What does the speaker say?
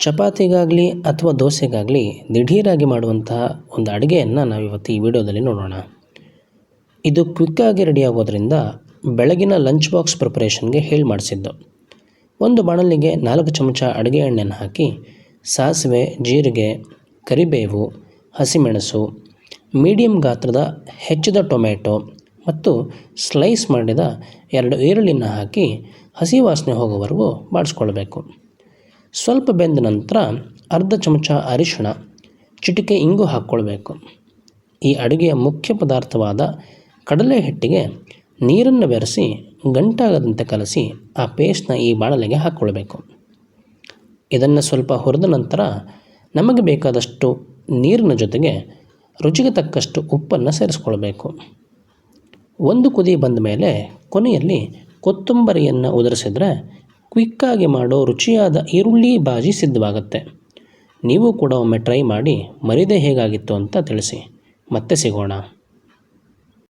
ಚಪಾತಿಗಾಗಲಿ ಅಥವಾ ದೋಸೆಗಾಗಲಿ ದಿಢೀರಾಗಿ ಮಾಡುವಂತಹ ಒಂದು ಅಡುಗೆಯನ್ನು ನಾವಿವತ್ತು ಈ ವಿಡಿಯೋದಲ್ಲಿ ನೋಡೋಣ. ಇದು ಕ್ವಿಕ್ಕಾಗಿ ರೆಡಿ ಆಗೋದ್ರಿಂದ ಬೆಳಗಿನ ಲಂಚ್ ಬಾಕ್ಸ್ ಪ್ರಿಪರೇಷನ್ಗೆ ಹೇಳಿ ಮಾಡಿಸಿದ್ದು. ಒಂದು ಬಾಣಲಿಗೆ 4 ಚಮಚ ಅಡುಗೆ ಎಣ್ಣೆಯನ್ನು ಹಾಕಿ ಸಾಸಿವೆ, ಜೀರಿಗೆ, ಕರಿಬೇವು, ಹಸಿಮೆಣಸು, ಮೀಡಿಯಂ ಗಾತ್ರದ ಹೆಚ್ಚಿದ ಟೊಮೆಟೊ ಮತ್ತು ಸ್ಲೈಸ್ ಮಾಡಿದ 2 ಈರುಳ್ಳಿನ ಹಾಕಿ ಹಸಿ ವಾಸನೆ ಹೋಗೋವರೆಗೂ ಬಾಡಿಸ್ಕೊಳ್ಬೇಕು. ಸ್ವಲ್ಪ ಬೆಂದ ನಂತರ ಅರ್ಧ ಚಮಚ ಅರಿಶಿಣ, ಚಿಟಿಕೆ ಇಂಗು ಹಾಕ್ಕೊಳ್ಬೇಕು. ಈ ಅಡುಗೆಯ ಮುಖ್ಯ ಪದಾರ್ಥವಾದ ಕಡಲೆ ಹಿಟ್ಟಿಗೆ ನೀರನ್ನು ಬೆರೆಸಿ ಗಂಟಾಗದಂತೆ ಕಲಸಿ ಆ ಪೇಸ್ಟ್ನ ಈ ಬಾಣಲೆಗೆ ಹಾಕ್ಕೊಳ್ಬೇಕು. ಇದನ್ನು ಸ್ವಲ್ಪ ಹುರಿದ ನಂತರ ನಮಗೆ ಬೇಕಾದಷ್ಟು ನೀರಿನ ಜೊತೆಗೆ ರುಚಿಗೆ ತಕ್ಕಷ್ಟು ಉಪ್ಪನ್ನು ಸೇರಿಸ್ಕೊಳ್ಬೇಕು. ಒಂದು ಕುದಿ ಬಂದ ಮೇಲೆ ಕೊನೆಯಲ್ಲಿ ಕೊತ್ತಂಬರಿಯನ್ನು ಉದುರಿಸಿದರೆ ಕ್ವಿಕ್ಕಾಗಿ ಮಾಡೋ ರುಚಿಯಾದ ಈರುಳ್ಳಿ ಬಾಜಿ ಸಿದ್ಧವಾಗುತ್ತೆ. ನೀವು ಕೂಡ ಒಮ್ಮೆ ಟ್ರೈ ಮಾಡಿ ಮರಿದೇ ಹೇಗಾಗಿತ್ತು ಅಂತ ತಿಳಿಸಿ. ಮತ್ತೆ ಸಿಗೋಣ.